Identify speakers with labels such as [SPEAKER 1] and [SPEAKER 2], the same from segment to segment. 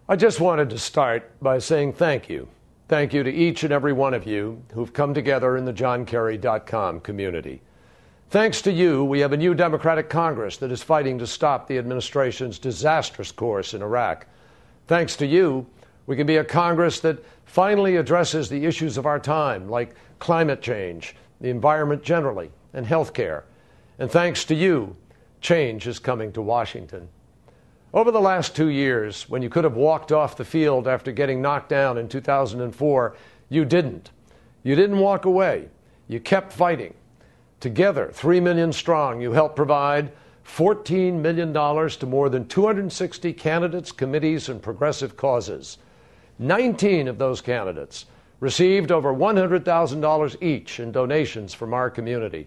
[SPEAKER 1] I just wanted to start by saying thank you. Thank you to each and every one of you who've come together in the johnkerry.com community. Thanks to you, we have a new Democratic Congress that is fighting to stop the administration's disastrous course in Iraq. Thanks to you, we can be a Congress that finally addresses the issues of our time, like climate change, the environment generally, and health care. And thanks to you, change is coming to Washington. Over the last 2 years, when you could have walked off the field after getting knocked down in 2004, you didn't. You didn't walk away. You kept fighting. Together, 3 million strong, you helped provide $14 million to more than 260 candidates, committees, and progressive causes. 19 of those candidates received over $100,000 each in donations from our community.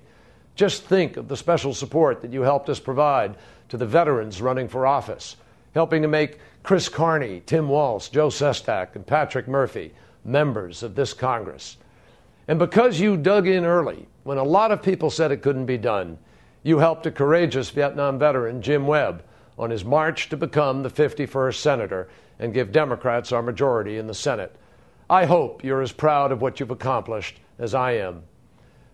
[SPEAKER 1] Just think of the special support that you helped us provide to the veterans running for office, helping to make Chris Carney, Tim Walz, Joe Sestak, and Patrick Murphy members of this Congress. And because you dug in early, when a lot of people said it couldn't be done, you helped a courageous Vietnam veteran, Jim Webb, on his march to become the 51st Senator and give Democrats our majority in the Senate. I hope you're as proud of what you've accomplished as I am.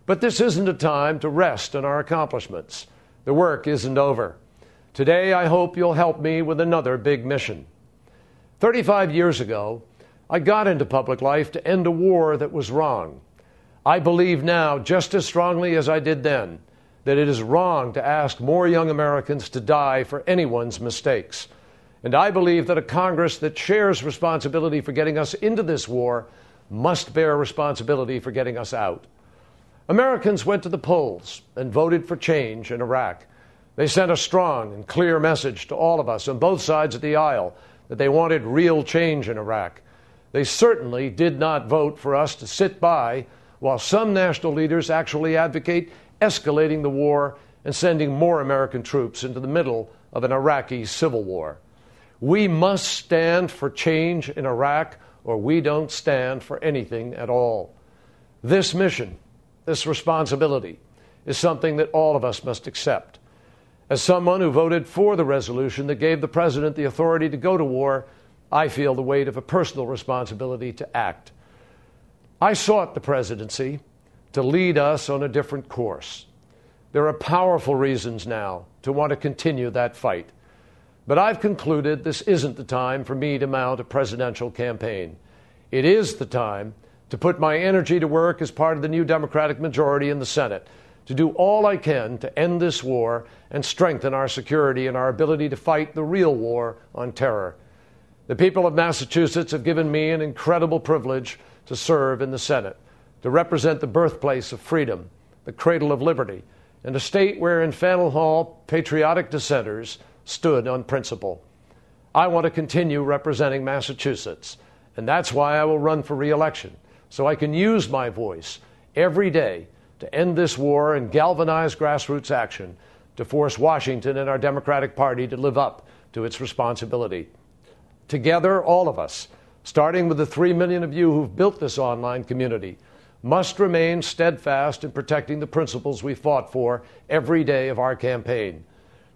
[SPEAKER 1] But this isn't a time to rest on our accomplishments. The work isn't over. Today, I hope you'll help me with another big mission. 35 years ago, I got into public life to end a war that was wrong. I believe now, just as strongly as I did then, that it is wrong to ask more young Americans to die for anyone's mistakes. And I believe that a Congress that shares responsibility for getting us into this war must bear responsibility for getting us out. Americans went to the polls and voted for change in Iraq. They sent a strong and clear message to all of us on both sides of the aisle that they wanted real change in Iraq. They certainly did not vote for us to sit by while some national leaders actually advocate escalating the war and sending more American troops into the middle of an Iraqi civil war. We must stand for change in Iraq, or we don't stand for anything at all. This mission, this responsibility, is something that all of us must accept. As someone who voted for the resolution that gave the president the authority to go to war, I feel the weight of a personal responsibility to act. I sought the presidency to lead us on a different course. There are powerful reasons now to want to continue that fight. But I've concluded this isn't the time for me to mount a presidential campaign. It is the time to put my energy to work as part of the new Democratic majority in the Senate, to do all I can to end this war and strengthen our security and our ability to fight the real war on terror. The people of Massachusetts have given me an incredible privilege to serve in the Senate, to represent the birthplace of freedom, the cradle of liberty, and a state where in Faneuil Hall, patriotic dissenters stood on principle. I want to continue representing Massachusetts, and that's why I will run for re-election, so I can use my voice every day to end this war and galvanize grassroots action to force Washington and our Democratic Party to live up to its responsibility. Together, all of us, starting with the 3 million of you who've built this online community, must remain steadfast in protecting the principles we fought for every day of our campaign.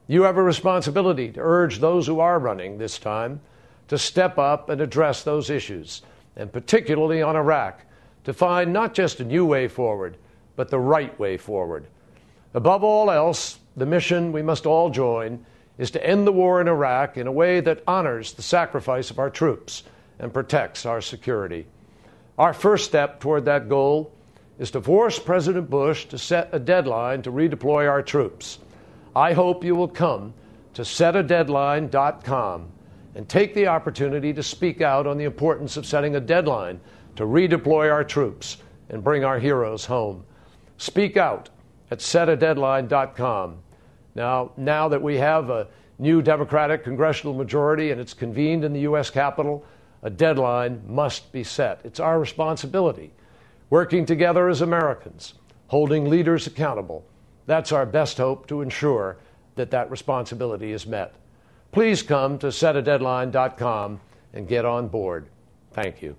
[SPEAKER 1] You have a responsibility to urge those who are running this time to step up and address those issues, and particularly on Iraq, to find not just a new way forward, but the right way forward. Above all else, the mission we must all join is to end the war in Iraq in a way that honors the sacrifice of our troops and protects our security. Our first step toward that goal is to force President Bush to set a deadline to redeploy our troops. I hope you will come to setadeadline.com and take the opportunity to speak out on the importance of setting a deadline to redeploy our troops and bring our heroes home. Speak out at setadeadline.com. Now that we have a new Democratic congressional majority and it's convened in the U.S. Capitol, a deadline must be set. It's our responsibility. Working together as Americans, holding leaders accountable, that's our best hope to ensure that that responsibility is met. Please come to setadeadline.com and get on board. Thank you.